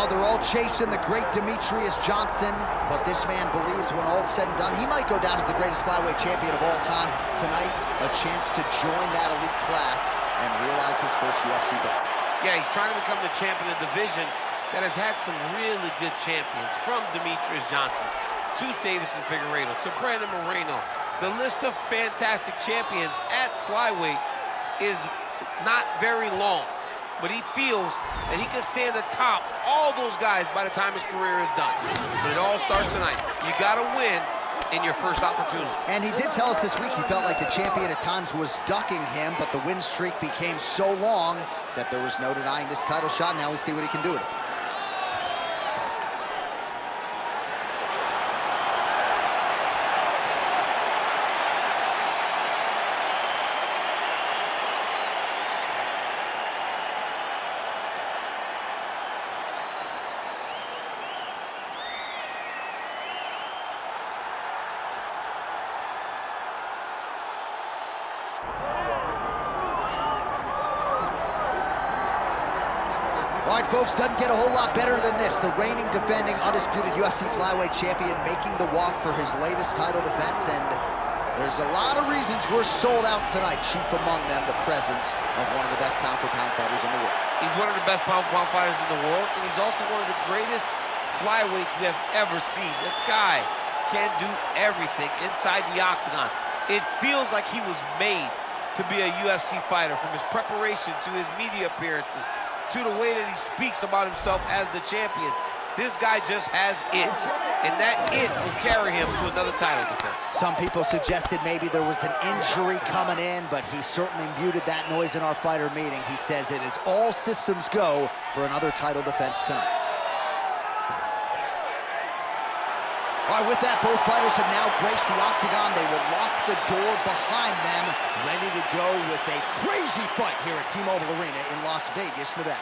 Well, they're all chasing the great Demetrius Johnson, but this man believes when all's said and done, he might go down as the greatest flyweight champion of all time. Tonight, a chance to join that elite class and realize his first UFC belt. Yeah, he's trying to become the champion of the division that has had some really good champions, from Demetrius Johnson to Davison Figueiredo to Brandon Moreno. The list of fantastic champions at flyweight is not very long, but he feels that he can stand atop all those guys by the time his career is done. But it all starts tonight. You gotta win in your first opportunity. And he did tell us this week he felt like the champion at times was ducking him, but the win streak became so long that there was no denying this title shot. Now we see what he can do with it. All right, folks, doesn't get a whole lot better than this. The reigning, defending, undisputed UFC flyweight champion making the walk for his latest title defense, and there's a lot of reasons we're sold out tonight. Chief among them, the presence of one of the best pound-for-pound fighters in the world. He's one of the best pound-for-pound fighters in the world, and he's also one of the greatest flyweights we have ever seen. This guy can do everything inside the octagon. It feels like he was made to be a UFC fighter, from his preparation to his media appearances, to the way that he speaks about himself as the champion. This guy just has it, and that it will carry him to another title defense. Some people suggested maybe there was an injury coming in, but he certainly muted that noise in our fighter meeting. He says it is all systems go for another title defense tonight. All right, with that, both fighters have now graced the octagon. They will lock the door behind them, ready to go with a crazy fight here at T-Mobile Arena in Las Vegas, Nevada.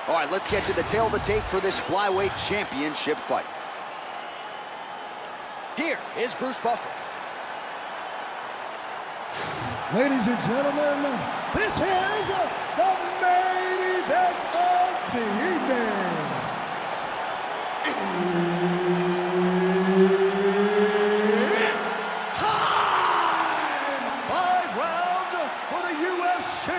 All right, let's get to the tail of the tape for this flyweight championship fight. Here is Bruce Buffer. Ladies and gentlemen, this is the main event of the evening. It's time! 5 rounds for the UFC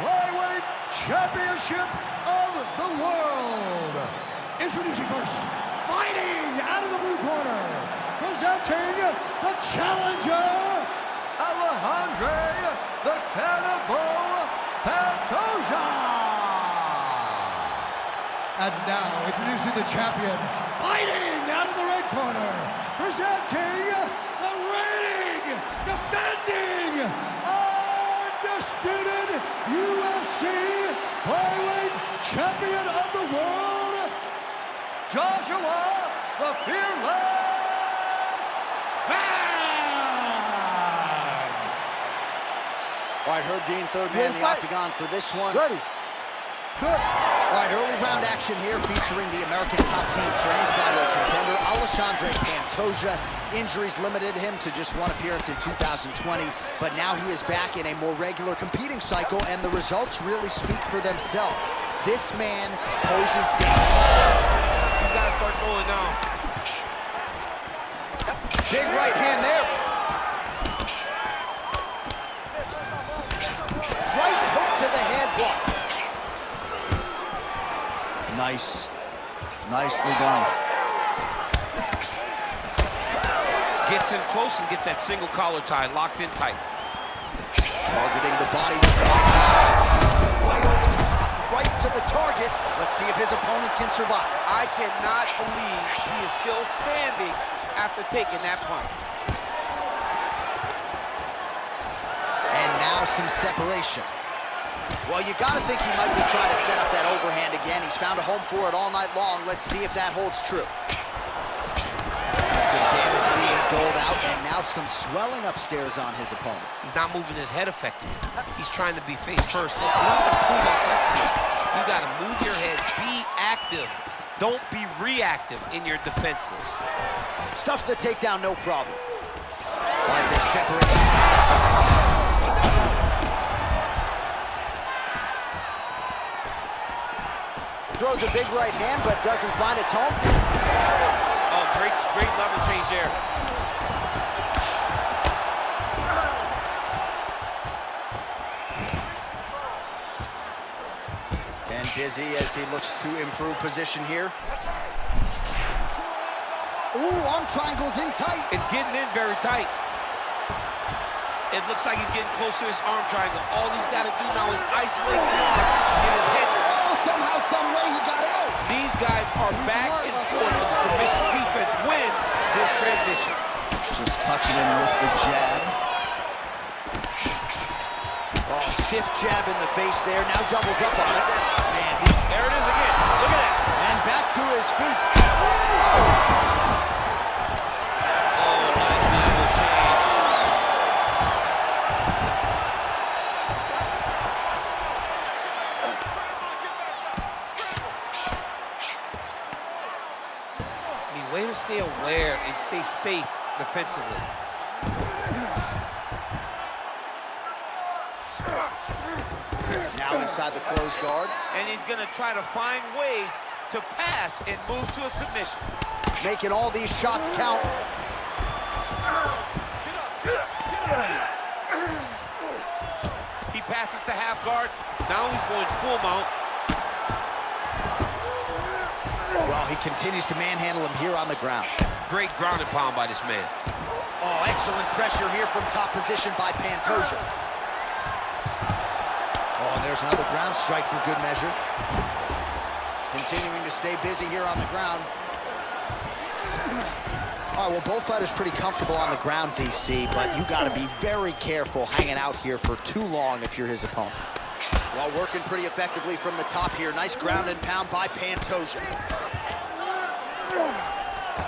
Flyweight Championship of the World. Introducing first, fighting out of the blue corner, presenting the challenger, Alexandre the Cannibal Pantoja. And now, introducing the champion, fighting out of the red corner, presenting the reigning, defending, undisputed UFC Flyweight Champion of the World, Joshua the Fearless Man! All right, Herb Dean, third man in the octagon for this one. Ready. Good. All right, early round action here featuring the American top team trained flyweight contender, Alexandre Pantoja. Injuries limited him to just one appearance in 2020, but now he is back in a more regular competing cycle, and the results really speak for themselves. This man poses danger. He's got to start going now. Big right hand there. Right hook to the head block. Nice. Nicely done. Gets in close and gets that single collar tie locked in tight. Targeting the body with the right over the top, right to the target. Let's see if his opponent can survive. I cannot believe he is still standing after taking that punch. And now some separation. Well, you got to think he might be trying to set up that overhand again. He's found a home for it all night long. Let's see if that holds true. Some damage being doled out, and now some swelling upstairs on his opponent. He's not moving his head effectively. He's trying to be face first. You don't improve on technique. You got to move your head, be active. Don't be reactive in your defenses. Stuff the takedown, no problem. All right, they're separated. throws a big right hand, but doesn't find its home. Oh, great level change there. And busy as he looks to improve position here. Ooh, arm triangles in tight. It's getting in very tight. It looks like he's getting close to his arm triangle. All he's got to do now is isolate the arm, get his head. Oh, somehow, some way he got out. These guys are back and forth. The submission defense wins this transition. Just touching him with the jab. Oh, stiff jab in the face there. Now doubles up on it. Man, there it is again. Look at that. And back to his feet. Oh, nice level change. I mean, way to stay aware and stay safe defensively. Now inside the closed guard. And he's gonna try to find ways to pass and move to a submission. Making all these shots count. He passes to half guard. Now he's going full mount. Well, he continues to manhandle him here on the ground. Great ground and pound by this man. Oh, excellent pressure here from top position by Pantoja. Oh, and there's another ground strike for good measure. Continuing to stay busy here on the ground. All right, well, both fighters pretty comfortable on the ground, DC, but you got to be very careful hanging out here for too long if you're his opponent. Well, working pretty effectively from the top here. Nice ground and pound by Pantoja.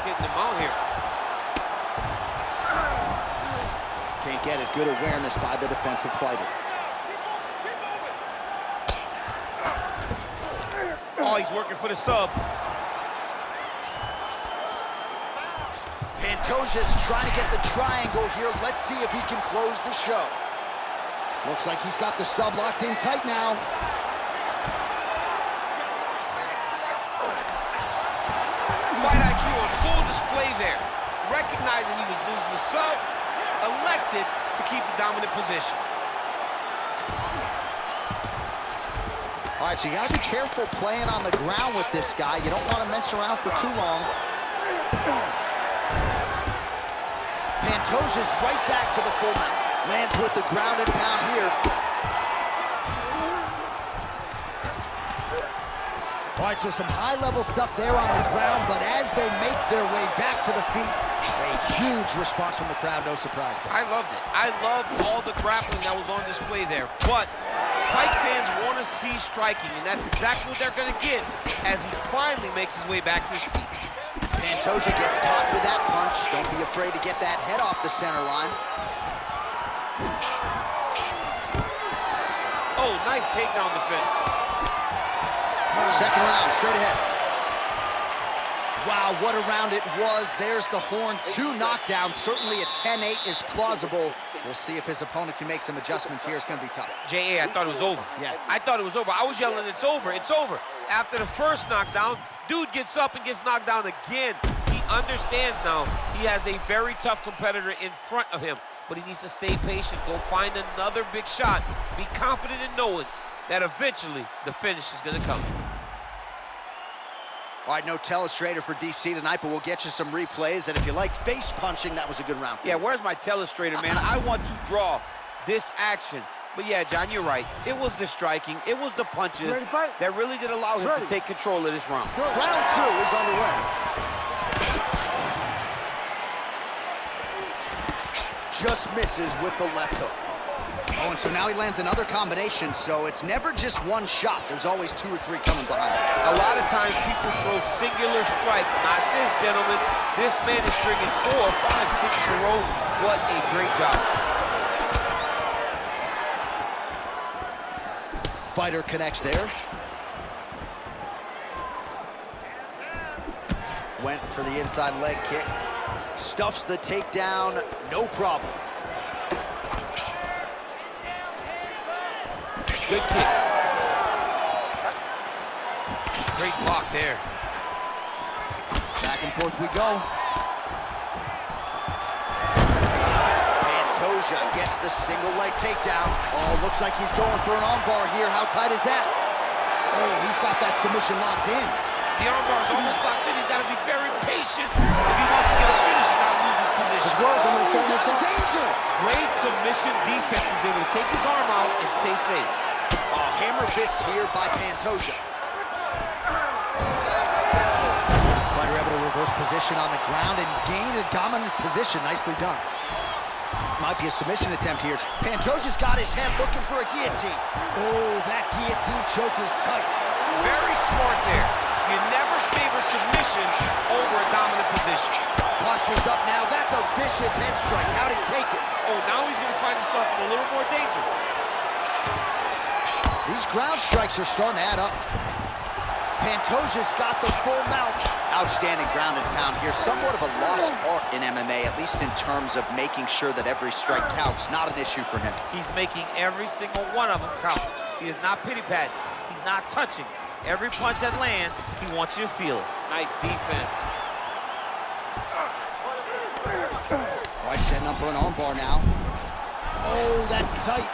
Getting him out here. Can't get it. Good awareness by the defensive fighter. Oh, he's working for the sub. Pantoja's trying to get the triangle here. Let's see if he can close the show. Looks like he's got the sub locked in tight now. Fight IQ on full display there. Recognizing he was losing the sub, elected to keep the dominant position. All right, so you got to be careful playing on the ground with this guy. You don't want to mess around for too long. Pantoja's right back to the full mount. Lands with the ground and pound here. All right, so some high-level stuff there on the ground, but as they make their way back to the feet, a huge response from the crowd, no surprise there. I loved it. I loved all the grappling that was on display there, but fight fans want to see striking, and that's exactly what they're going to get as he finally makes his way back to his feet. Pantoja gets caught with that punch. Don't be afraid to get that head off the center line. Oh, nice takedown defense. Second round, straight ahead. Wow, what a round it was. There's the horn. 2 knockdowns. Certainly a 10-8 is plausible. We'll see if his opponent can make some adjustments here. It's going to be tough. J.A., I thought it was over. Yeah. I thought it was over. I was yelling, it's over, it's over. After the first knockdown, dude gets up and gets knocked down again. He understands now he has a very tough competitor in front of him, but he needs to stay patient, go find another big shot, be confident in knowing that eventually the finish is going to come. All right, no telestrator for DC tonight, but we'll get you some replays. And if you like face punching, that was a good round for you. Yeah, where's my telestrator, man? I want to draw this action. But yeah, John, you're right. It was the striking, it was the punches that really did allow him to take control of this round. Round 2 is underway. Just misses with the left hook. Oh, and so now he lands another combination, so it's never just one shot. There's always 2 or 3 coming behind it. A lot of times people throw singular strikes. Not this gentleman. This man is stringing 4, 5, 6 in a row. What a great job. Fighter connects there. Went for the inside leg kick. Stuffs the takedown, no problem. Good kick. Great block there. Back and forth we go. Pantoja gets the single leg takedown. Oh, looks like he's going for an armbar here. How tight is that? Oh, he's got that submission locked in. The armbar is almost locked in. He's got to be very patient if he wants to get a finish and not lose his position. Oh, he's out of danger. Great submission defense. He was able to take his arm out and stay safe. Oh, hammer fist here by Pantoja. Fighter able to reverse position on the ground and gain a dominant position. Nicely done. Might be a submission attempt here. Pantoja's got his head looking for a guillotine. Oh, that guillotine choke is tight. Very smart there. You never favor submission over a dominant position. Posture's up now. That's a vicious head strike. How'd he take it? Oh, now he's going to find himself in a little more danger. These ground strikes are starting to add up. Pantoja's got the full mount. Outstanding ground and pound here. Somewhat of a lost art in MMA, at least in terms of making sure that every strike counts. Not an issue for him. He's making every single one of them count. He is not pity-patting. He's not touching. Every punch that lands, he wants you to feel it. Nice defense. White setting up for an armbar now. Oh, that's tight.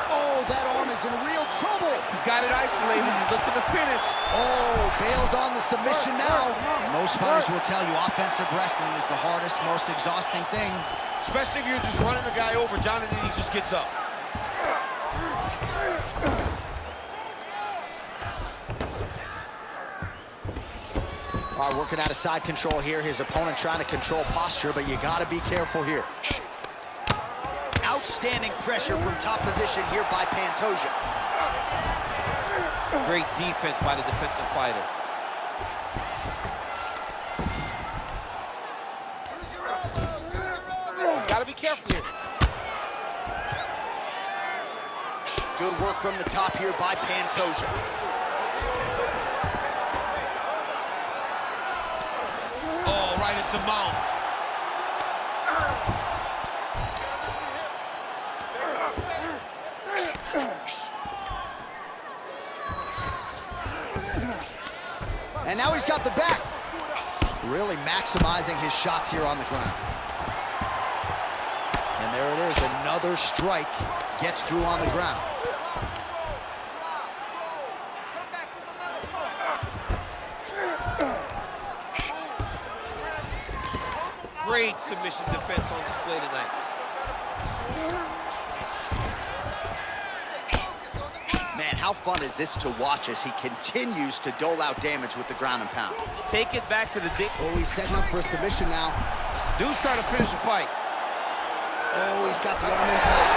Oh, that arm is in real trouble. He's got it isolated. He's looking to finish. Oh, bails on the submission now. Most fighters will tell you offensive wrestling is the hardest, most exhausting thing. Especially if you're just running the guy over, Jonathan, he just gets up. All right, working out of side control here. His opponent trying to control posture, but you got to be careful here. Outstanding pressure from top position here by Pantoja. Great defense by the defensive fighter. He's got to be careful here. Good work from the top here by Pantoja. Oh, right into mount. And now he's got the back. Really maximizing his shots here on the ground. And there it is, another strike gets through on the ground. Great submission defense on display tonight. Man, how fun is this to watch as he continues to dole out damage with the ground and pound. Take it back to the dick. Oh, he's setting up for a submission now. Dude's trying to finish the fight. Oh, he's got the arm in tight.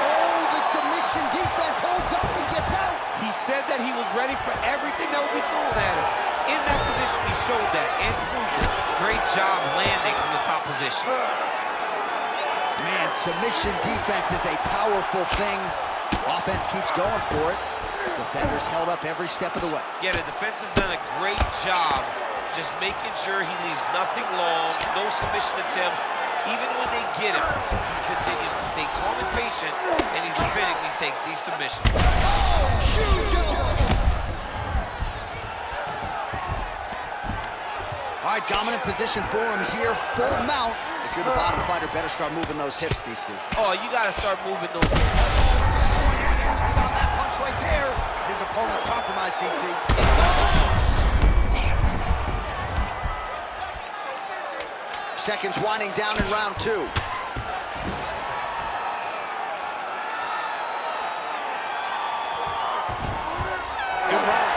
Oh, the submission defense holds up, he gets out. He said that he was ready for everything that would be thrown at him. In that position, he showed that and proved it. Great job landing from the top position. Man, submission defense is a powerful thing. Offense keeps going for it. Defenders held up every step of the way. Yeah, the defense has done a great job just making sure he leaves nothing long, no submission attempts. Even when they get him, he continues to stay calm and patient, and he's defending these submissions. Oh, huge elbow! All right, dominant position for him here, full mount. If you're the bottom fighter, better start moving those hips, DC. Oh, you got to start moving those hips. On that punch right there, his opponent's compromised, DC. Seconds winding down in round two. Good round.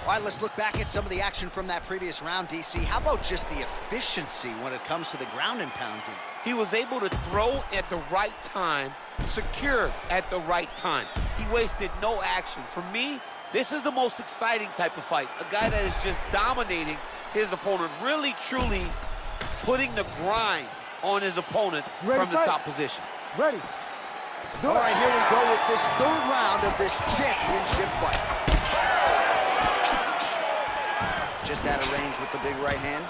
All right, let's look back at some of the action from that previous round, DC. How about just the efficiency when it comes to the ground and pound game? He was able to throw at the right time, secure at the right time. He wasted no action. For me, this is the most exciting type of fight. A guy that is just dominating his opponent, really, truly putting the grind on his opponent from the top position. Ready. All right, here we go with this third round of this championship fight. Just out of range with the big right hand.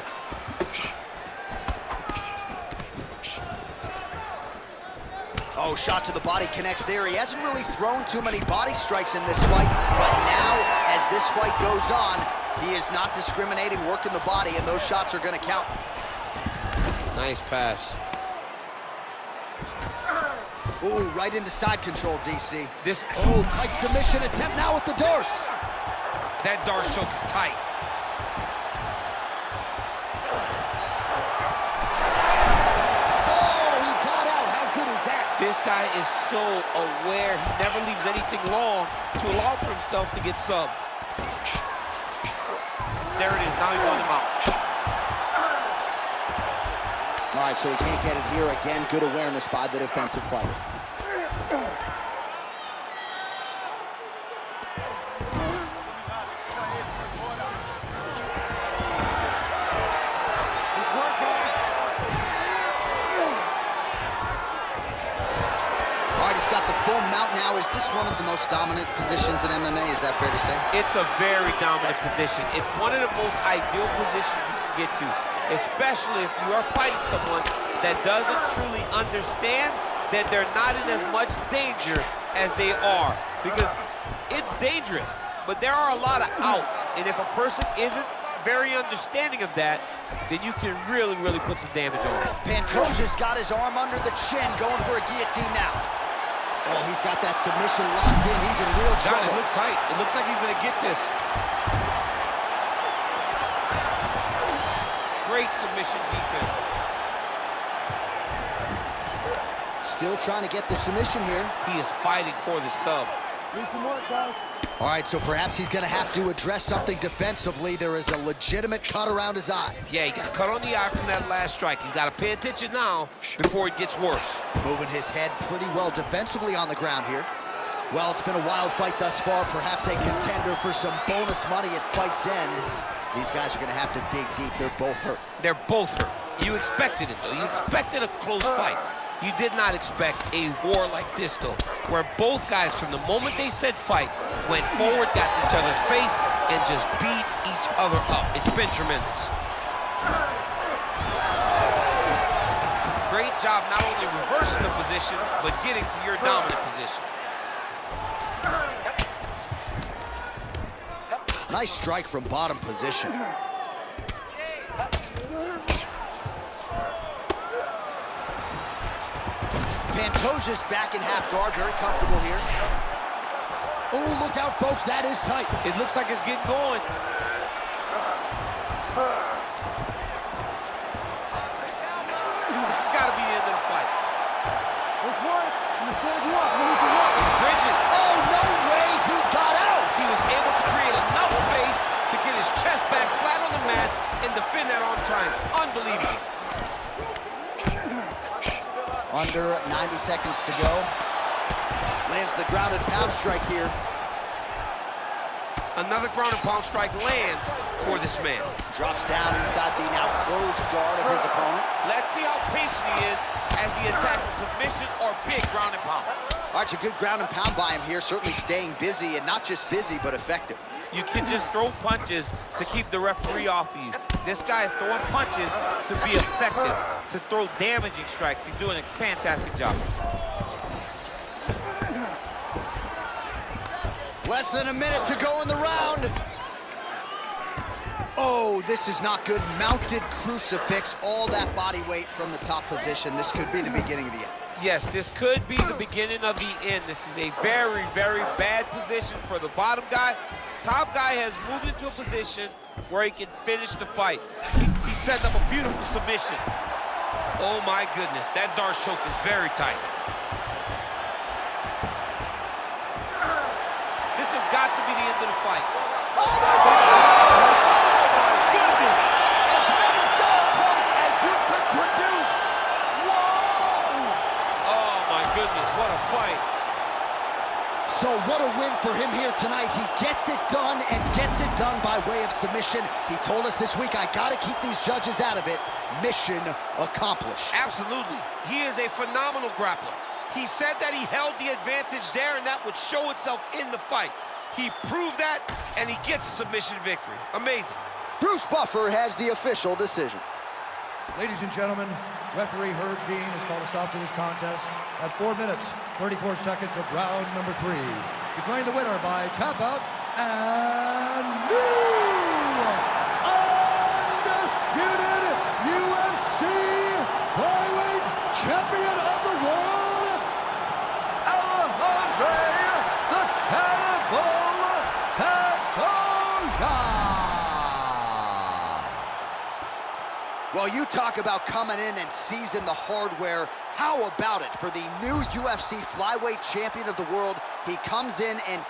Oh, shot to the body connects there. He hasn't really thrown too many body strikes in this fight, but now, as this fight goes on, he is not discriminating, working the body, and those shots are going to count. Nice pass. Ooh, right into side control, DC. Oh, tight submission attempt now with the Darce. That Darce choke is tight. This guy is so aware. He never leaves anything long to allow for himself to get subbed. There it is. Now he won him out. All right, so he can't get it here. Again, good awareness by the defensive fighter. Got the full mount now. Is this one of the most dominant positions in MMA? Is that fair to say? It's a very dominant position. It's one of the most ideal positions you can get to, especially if you are fighting someone that doesn't truly understand that they're not in as much danger as they are. Because it's dangerous, but there are a lot of outs. And if a person isn't very understanding of that, then you can really, really put some damage on it. Pantoja's got his arm under the chin, going for a guillotine now. Oh, he's got that submission locked in. He's in real trouble. It looks tight. It looks like he's going to get this. Great submission defense. Still trying to get the submission here. He is fighting for the sub. Do some work, guys. All right, so perhaps he's going to have to address something defensively. There is a legitimate cut around his eye. Yeah, he got cut on the eye from that last strike. He's got to pay attention now before it gets worse. Moving his head pretty well defensively on the ground here. Well, it's been a wild fight thus far. Perhaps a contender for some bonus money at fight's end. These guys are going to have to dig deep. They're both hurt. They're both hurt. You expected it, though. You expected a close fight. You did not expect a war like this, though, where both guys, from the moment they said fight, went forward, got in each other's face, and just beat each other up. It's been tremendous. Great job not only reversing the position, but getting to your dominant position. Nice strike from bottom position. Pantoja's back in half guard, very comfortable here. Oh, look out, folks, that is tight. It looks like it's getting going. This has got to be the end of the fight. Let's work. Let's stand you up. He's bridging. Oh, no way, he got out. He was able to create enough space to get his chest back flat on the mat and defend that arm triangle. Unbelievable. Under 90 seconds to go. Lands the ground and pound strike here. Another ground and pound strike lands for this man. Drops down inside the now closed guard of his opponent. Let's see how patient he is as he attacks a submission or big ground and pound. All right, a good ground and pound by him here, certainly staying busy, and not just busy, but effective. You can just throw punches to keep the referee off of you. This guy is throwing punches to be effective, to throw damaging strikes. He's doing a fantastic job. Less than a minute to go in the round. Oh, this is not good. Mounted crucifix, all that body weight from the top position. This could be the beginning of the end. Yes, this could be the beginning of the end. This is a very, very bad position for the bottom guy. Top guy has moved into a position where he can finish the fight. He set up a beautiful submission. Oh my goodness, that Darce choke is very tight. This has got to be the end of the fight. Oh, there we go! My goodness! As many star points as you could produce. Whoa! Oh my goodness, what a fight. So what a win for him here tonight. He gets it done and gets it done by way of submission. He told us this week, I gotta keep these judges out of it. Mission accomplished. Absolutely. He is a phenomenal grappler. He said that he held the advantage there, and that would show itself in the fight. He proved that, and he gets a submission victory. Amazing. Bruce Buffer has the official decision. Ladies and gentlemen, referee Herb Dean has called a stop to this contest at 4 minutes, 34 seconds of round number 3. Declaring the winner by tap out and new undisputed UFC flyweight champion of the world, Alexandre the Cannibal Pantoja. Well, you talk about coming in and seizing the hardware. How about it for the new UFC flyweight champion of the world? He comes in and